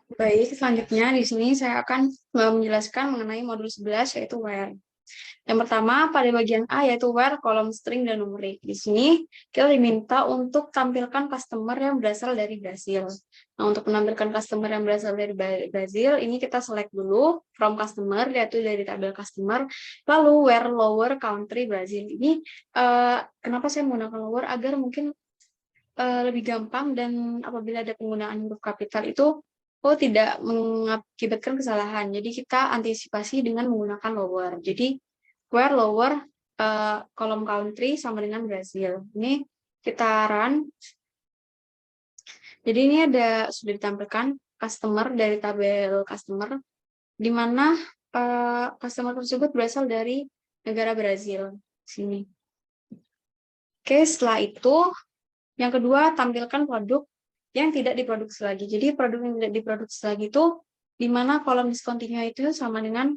Baik, selanjutnya di sini saya akan menjelaskan mengenai modul 11 yaitu where. Yang pertama pada bagian A yaitu where, kolom string dan numerik. Di sini kita diminta untuk tampilkan customer yang berasal dari Brasil. Nah, untuk menampilkan customer yang berasal dari Brasil, ini kita select dulu from customer yaitu dari tabel customer, lalu where lower country Brazil. Ini kenapa saya menggunakan lower agar mungkin lebih gampang dan apabila ada penggunaan huruf kapital itu tidak mengakibatkan kesalahan. Jadi kita antisipasi dengan menggunakan lower. Jadi where lower kolom country sama dengan Brazil. Ini kita run. Jadi ini sudah ditampilkan customer dari tabel customer di mana customer tersebut berasal dari negara Brazil. Sini. Oke, setelah itu yang kedua, tampilkan produk yang tidak diproduksi lagi. Jadi produk yang tidak diproduksi lagi itu di mana kolom discontinue itu sama dengan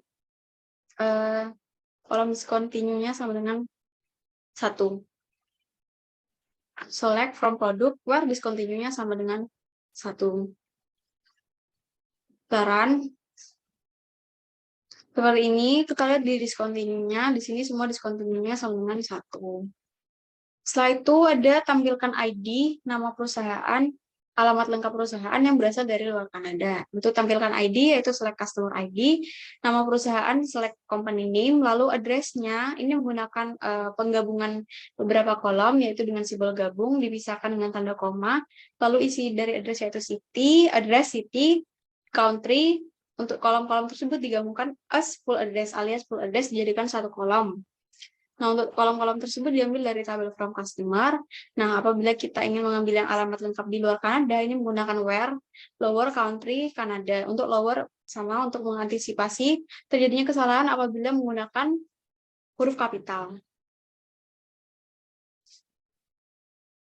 kolom discontinue-nya sama dengan 1. Select from product where discontinue-nya sama dengan 1. Run. Seperti ini, kita lihat di discontinue-nya, di sini semua discontinue-nya sama dengan 1. Setelah itu ada tampilkan ID, nama perusahaan, alamat lengkap perusahaan yang berasal dari luar Kanada. Untuk tampilkan ID yaitu select customer ID, nama perusahaan select company name, lalu address-nya ini menggunakan penggabungan beberapa kolom yaitu dengan simbol gabung dipisahkan dengan tanda koma, lalu isi dari address yaitu city, address, city, country. Untuk kolom-kolom tersebut digabungkan as full address alias full address dijadikan satu kolom. Nah, untuk kolom-kolom tersebut diambil dari tabel from customer. Nah, apabila kita ingin mengambil yang alamat lengkap di luar Kanada, ini menggunakan where, lower country, Kanada. Untuk lower sama untuk mengantisipasi terjadinya kesalahan apabila menggunakan huruf kapital.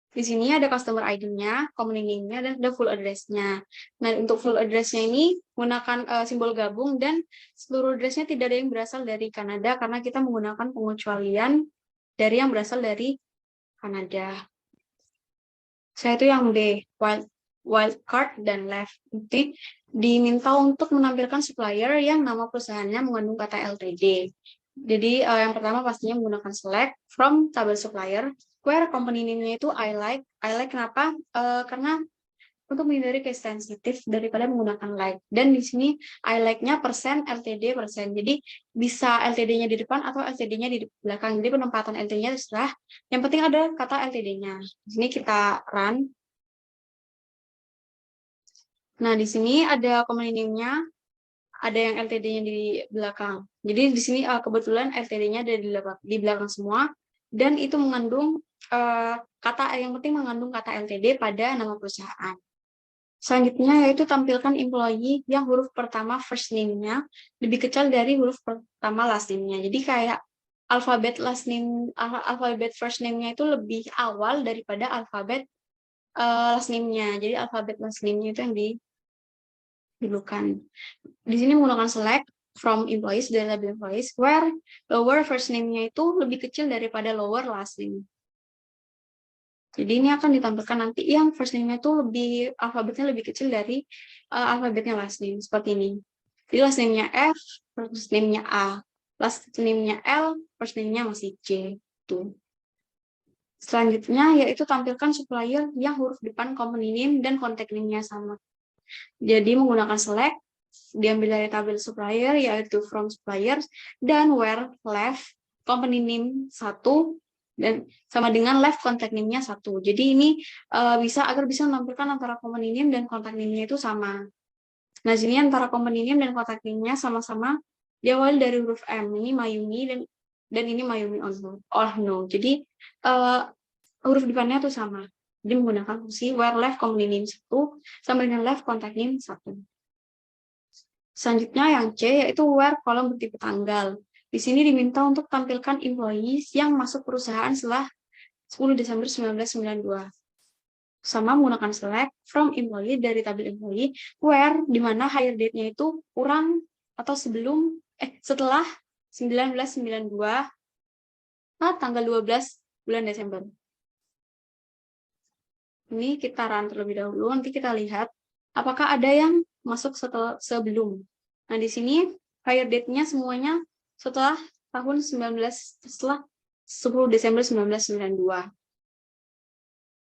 Di sini ada customer ID-nya, company name-nya, dan ada full address-nya. Nah, untuk full address-nya ini menggunakan simbol gabung dan seluruh address-nya tidak ada yang berasal dari Kanada karena kita menggunakan pengecualian dari yang berasal dari Kanada. Saya itu yang B, wildcard dan left. Jadi diminta untuk menampilkan supplier yang nama perusahaannya mengandung kata LTD. Jadi yang pertama pastinya menggunakan select from tabel supplier, where company name-nya itu I like. I like kenapa? Karena untuk menghindari case sensitif daripada menggunakan like. Dan di sini I like-nya persen, LTD persen. Jadi bisa LTD-nya di depan atau LTD-nya di belakang. Jadi penempatan LTD-nya terserah. Yang penting ada kata LTD-nya. Di sini kita run. Nah, di sini ada company name-nya, ada yang LTD-nya di belakang. Jadi di sini kebetulan LTD-nya ada di belakang semua. Dan itu mengandung yang penting mengandung kata LTD pada nama perusahaan. Selanjutnya yaitu tampilkan employee yang huruf pertama first name-nya lebih kecil dari huruf pertama last name-nya. Jadi kayak alfabet first name-nya itu lebih awal daripada alfabet last name-nya. Jadi alfabet last name-nya itu yang didulukan. Di sini menggunakan select from employees dari tabel employees where lower first name-nya itu lebih kecil daripada lower last name. Jadi ini akan ditampilkan nanti yang first name-nya itu alfabetnya lebih kecil dari alfabetnya last name seperti ini. Jadi last name-nya F, first name-nya A, last name-nya L, first name-nya masih J. Tuh. Selanjutnya yaitu tampilkan supplier yang huruf depan company name dan contact name-nya sama. Jadi menggunakan select diambil dari tabel supplier yaitu from suppliers dan where left company name 1 dan sama dengan left contact name-nya 1. Jadi ini agar bisa menampilkan antara company name dan contact name-nya itu sama. Nah, sini antara company name dan contact name-nya sama-sama diawali dari huruf M. Ini Mayumi dan ini Mayumi Ohno. Jadi huruf depannya tuh sama. Jadi menggunakan fungsi where left company name 1 sama dengan left contact name 1. Selanjutnya yang C yaitu where kolom bertipe tanggal. Di sini diminta untuk tampilkan employees yang masuk perusahaan setelah 10 Desember 1992. Sama menggunakan select from employee dari tabel employee where di mana hire date-nya itu kurang atau setelah 1992 tanggal 12 bulan Desember. Ini kita run terlebih dahulu, nanti kita lihat apakah ada yang masuk sebelum. Nah, di sini hire date-nya semuanya setelah tahun 10 Desember 1992.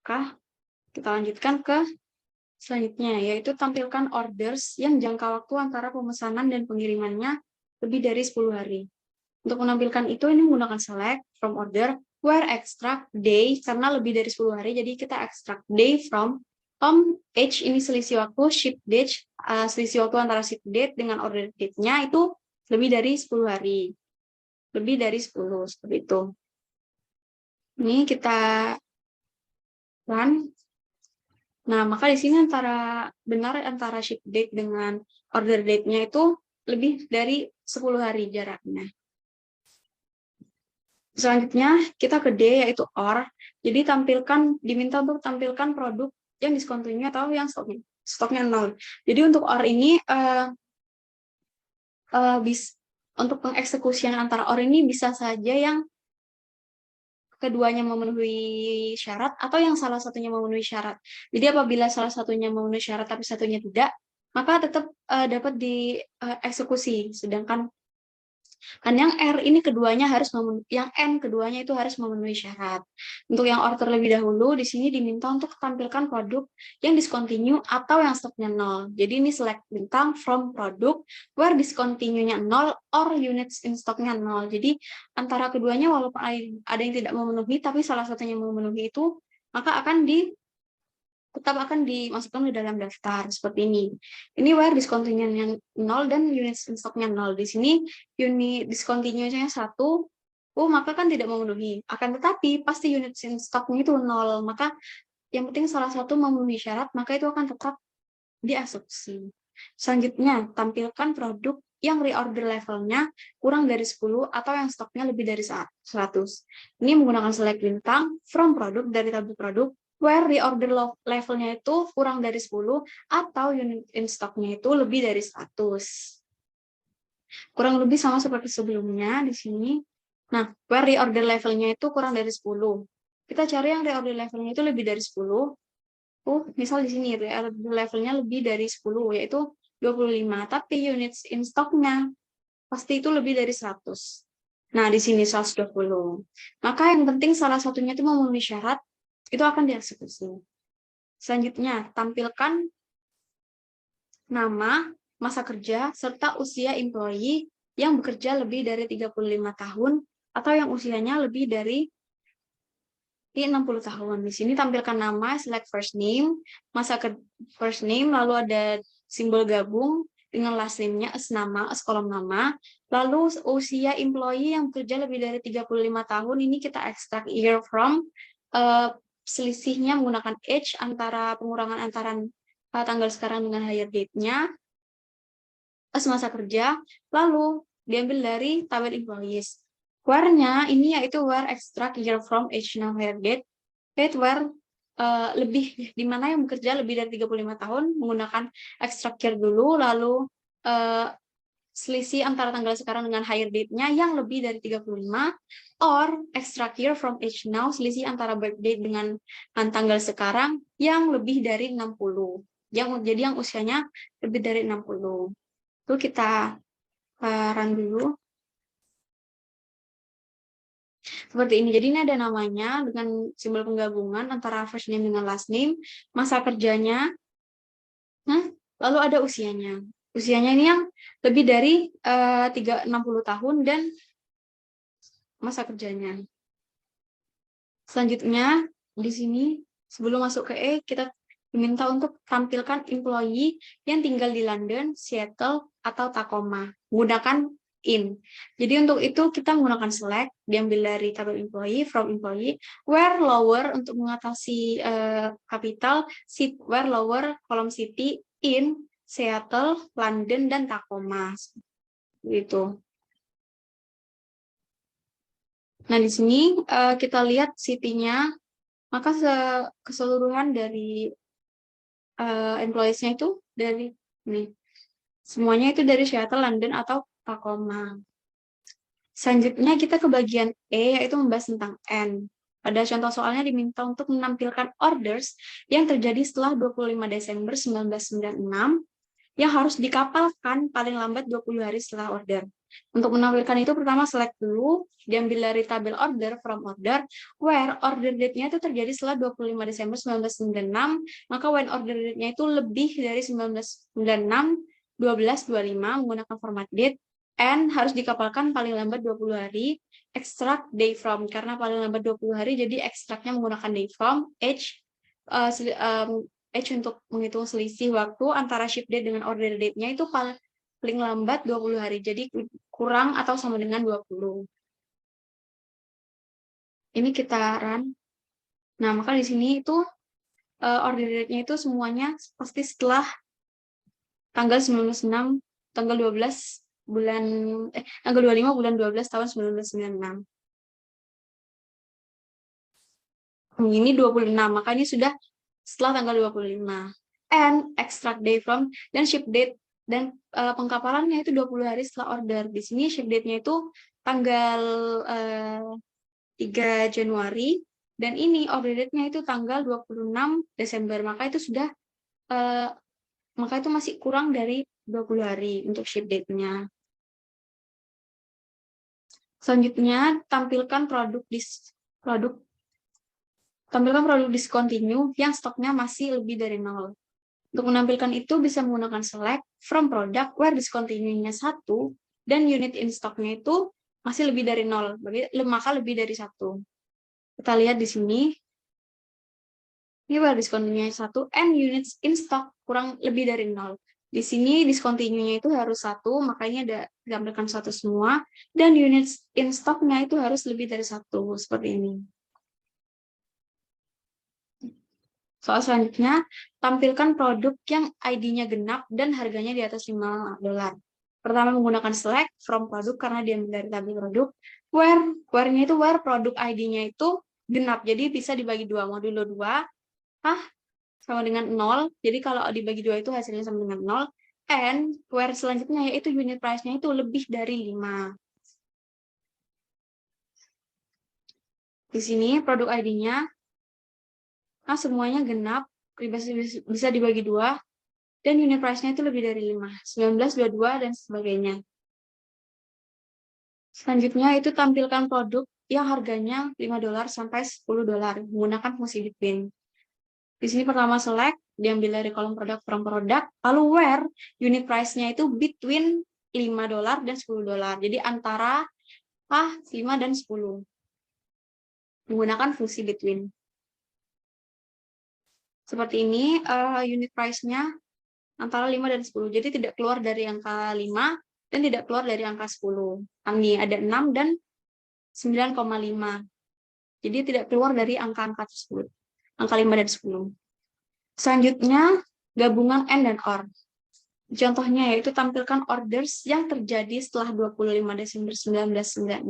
Oke, kita lanjutkan ke selanjutnya, yaitu tampilkan orders yang jangka waktu antara pemesanan dan pengirimannya lebih dari 10 hari. Untuk menampilkan itu, ini menggunakan select from order, where extract day, karena lebih dari 10 hari, jadi kita extract day from H ini selisih waktu, ship date, selisih waktu antara ship date dengan order date-nya itu lebih dari 10 hari. Lebih dari 10, seperti itu. Ini kita run. Nah, maka di sini benar antara ship date dengan order date-nya itu lebih dari 10 hari jaraknya. Selanjutnya kita ke D, yaitu OR. Jadi diminta untuk tampilkan produk yang discontinue atau yang stoknya 0. Jadi untuk OR ini untuk pengeksekusian antara OR ini bisa saja yang keduanya memenuhi syarat atau yang salah satunya memenuhi syarat. Jadi apabila salah satunya memenuhi syarat tapi satunya tidak, maka tetap dapat dieksekusi. Sedangkan kan yang R ini keduanya yang N keduanya itu harus memenuhi syarat. Untuk yang OR terlebih dahulu, di sini diminta untuk tampilkan produk yang discontinue atau yang stoknya 0. Jadi ini select bintang from product where discontinue-nya 0 or units in stoknya 0. Jadi antara keduanya walaupun ada yang tidak memenuhi, tapi salah satunya memenuhi itu, maka tetap akan dimasukkan ke dalam daftar seperti ini. Ini where discontinue yang 0 dan units in stock-nya 0. Di sini unit discontinue-nya 1, maka kan tidak memenuhi. Akan tetapi pasti units in stock-nya itu 0. Maka yang penting salah satu memenuhi syarat, maka itu akan tetap dieksekusi. Selanjutnya, tampilkan produk yang reorder levelnya kurang dari 10 atau yang stoknya lebih dari 100. Ini menggunakan select bintang from produk dari tabel produk where reorder levelnya itu kurang dari 10 atau unit in stock-nya itu lebih dari 100. Kurang lebih sama seperti sebelumnya di sini. Nah, where reorder levelnya itu kurang dari 10. Kita cari yang reorder levelnya itu lebih dari 10. Misal di sini reorder levelnya lebih dari 10, yaitu 25. Tapi units in stock-nya pasti itu lebih dari 100. Nah, di sini 120. Maka yang penting salah satunya itu memenuhi syarat, itu akan dieksekusi. Selanjutnya, tampilkan nama, masa kerja, serta usia employee yang bekerja lebih dari 35 tahun atau yang usianya lebih dari 60 tahun. Di sini tampilkan nama, select first name, first name, lalu ada simbol gabung dengan last name-nya, as kolom nama, lalu usia employee yang bekerja lebih dari 35 tahun, ini kita extract year from, selisihnya menggunakan age antara pengurangan antara tanggal sekarang dengan hire date-nya, masa kerja, lalu diambil dari tabel employees. Where-nya ini yaitu where extract year from age now hire date, where lebih di mana yang bekerja lebih dari 35 tahun menggunakan extract year dulu, lalu selisih antara tanggal sekarang dengan hire date-nya yang lebih dari 35, or extract year from age now, selisih antara birth date dengan tanggal sekarang yang lebih dari 60. Jadi yang usianya lebih dari 60. Itu kita run dulu. Seperti ini. Jadi ini ada namanya dengan simbol penggabungan antara first name dengan last name, masa kerjanya, lalu ada usianya. Usianya ini yang lebih dari 60 tahun dan masa kerjanya. Selanjutnya, di sini sebelum masuk ke E, kita diminta untuk tampilkan employee yang tinggal di London, Seattle, atau Tacoma. Menggunakan in. Jadi untuk itu kita menggunakan select, diambil dari tabel employee, from employee, where lower untuk mengatasi capital, where lower kolom city, in, Seattle, London, dan Tacoma. Gitu. Nah, di sini kita lihat city-nya, maka keseluruhan dari employees-nya itu dari ini. Semuanya itu dari Seattle, London, atau Tacoma. Selanjutnya kita ke bagian E, yaitu membahas tentang N. Pada contoh soalnya diminta untuk menampilkan orders yang terjadi setelah 25 Desember 1996 yang harus dikapalkan paling lambat 20 hari setelah order. Untuk menampilkan itu pertama select dulu, diambil dari tabel order from order, where order date-nya itu terjadi setelah 25 Desember 1996, maka when order date-nya itu lebih dari 1996, 1225 menggunakan format date, and harus dikapalkan paling lambat 20 hari, extract day from, karena paling lambat 20 hari, jadi ekstraknya menggunakan day from, H untuk menghitung selisih waktu antara ship date dengan order date-nya itu paling lambat 20 hari. Jadi kurang atau sama dengan 20. Ini kita run. Nah, maka di sini itu order date-nya itu semuanya pasti setelah tanggal 1996, tanggal 12 bulan tanggal 25 bulan 12 tahun 1996. Ini 26, maka ini sudah setelah tanggal 25. And extract day from, dan ship date dan pengkapalannya itu 20 hari setelah order. Di sini ship date-nya itu tanggal 3 Januari dan ini order date-nya itu tanggal 26 Desember. Maka itu sudah maka itu masih kurang dari 20 hari untuk ship date-nya. Selanjutnya tampilkan produk discontinue yang stoknya masih lebih dari 0. Untuk menampilkan itu bisa menggunakan select from product where discontinue-nya 1 dan unit in stock-nya itu masih lebih dari 0, maka lebih dari 1. Kita lihat di sini. Ini where discontinue-nya 1 and units in stock kurang lebih dari 0. Di sini discontinue-nya itu harus 1, makanya ada ditampilkan 1 semua, dan units in stock-nya itu harus lebih dari 1, seperti ini. Soal selanjutnya, tampilkan produk yang ID-nya genap dan harganya di atas $5. Pertama menggunakan select from produk karena diambil dari tabel produk. Where-nya itu where produk ID-nya itu genap, jadi bisa dibagi 2. Modulo 2, sama dengan 0. Jadi kalau dibagi 2 itu hasilnya sama dengan 0. And where selanjutnya yaitu unit price-nya itu lebih dari 5. Di sini produk ID-nya semuanya genap, bisa dibagi 2, dan unit price-nya itu lebih dari 5, 19, 22, dan sebagainya. Selanjutnya itu tampilkan produk yang harganya $5 sampai $10 menggunakan fungsi between. Di sini pertama select, diambil dari kolom produk from product, lalu where unit price-nya itu between $5 dan $10. Jadi antara 5 dan 10. Menggunakan fungsi between. Seperti ini unit price-nya antara 5 dan 10. Jadi tidak keluar dari angka 5 dan tidak keluar dari angka 10. Ini ada 6 dan 9,5. Jadi tidak keluar dari angka-angka tersebut. Angka 5 dan 10. Selanjutnya, gabungan and dan or. Contohnya yaitu tampilkan orders yang terjadi setelah 25 Desember 1996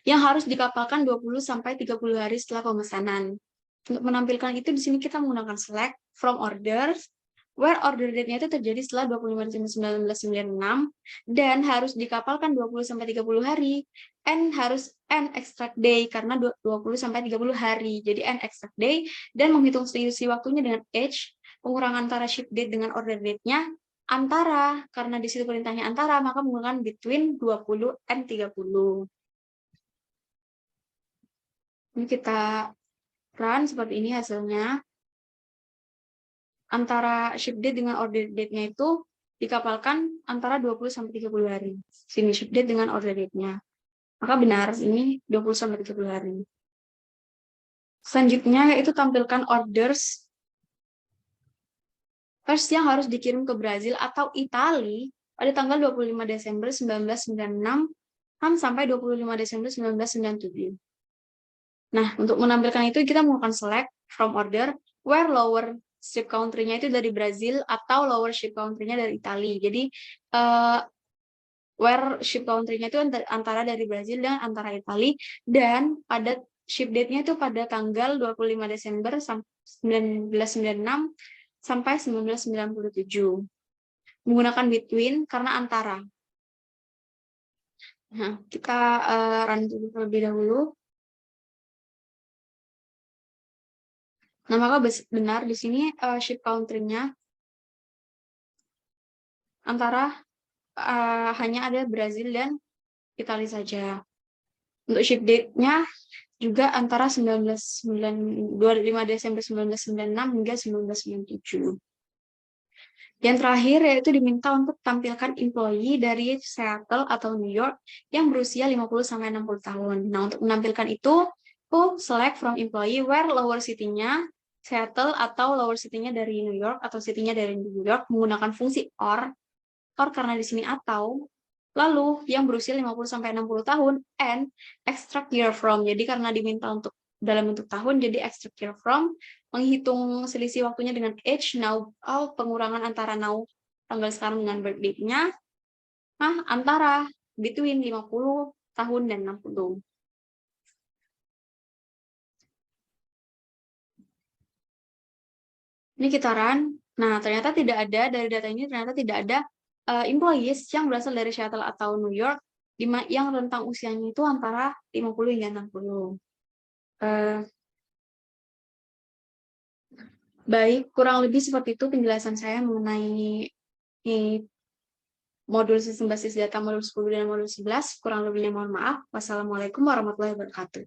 yang harus dikapalkan 20 sampai 30 hari setelah pemesanan. Untuk menampilkan itu di sini kita menggunakan select from orders where order date-nya itu terjadi setelah 25 Desember 1996 dan harus dikapalkan 20 sampai 30 hari and harus and extract day karena 20 sampai 30 hari. Jadi and extract day dan menghitung selisih waktunya dengan H, pengurangan antara ship date dengan order date-nya antara, karena di situ perintahnya antara, maka menggunakan between 20 and 30. Ini kita run seperti ini hasilnya. Antara ship date dengan order date-nya itu dikapalkan antara 20 sampai 30 hari. Sini ship date dengan order date-nya. Maka benar ini 20 sampai 30 hari. Selanjutnya yaitu tampilkan orders first yang harus dikirim ke Brazil atau Italia pada tanggal 25 Desember 1996 sampai 25 Desember 1997. Nah, untuk menampilkan itu kita menggunakan select from order where lower ship country-nya itu dari Brazil atau lower ship country-nya dari Italia. Jadi where ship country-nya itu antara dari Brazil dan antara Italia, dan pada ship date-nya itu pada tanggal 25 Desember 1996 sampai 1997. Menggunakan between karena antara. Nah, kita run terlebih dahulu. Nah, maka benar di sini ship country-nya antara hanya ada Brazil dan Italia saja. Untuk ship date-nya juga antara 25 Desember 1996 hingga 1997. Yang terakhir yaitu diminta untuk tampilkan employee dari Seattle atau New York yang berusia 50-60 tahun. Nah, untuk menampilkan itu, select from employee where lower city-nya Seattle atau lower city-nya dari New York atau city-nya dari New York menggunakan fungsi or karena di sini atau, lalu yang berusia 50-60 tahun and extract year from. Jadi karena diminta untuk dalam bentuk tahun, jadi extract year from, menghitung selisih waktunya dengan age, now, pengurangan antara now, tanggal sekarang dengan birth date-nya, antara between 50 tahun dan 60. Ini kitaran. Nah, ternyata tidak ada, dari data ini ternyata tidak ada employees yang berasal dari Seattle atau New York yang rentang usianya itu antara 50 hingga 60. Baik, kurang lebih seperti itu penjelasan saya mengenai modul sistem basis data modul 10 dan modul 11. Kurang lebihnya mohon maaf. Wassalamualaikum warahmatullahi wabarakatuh.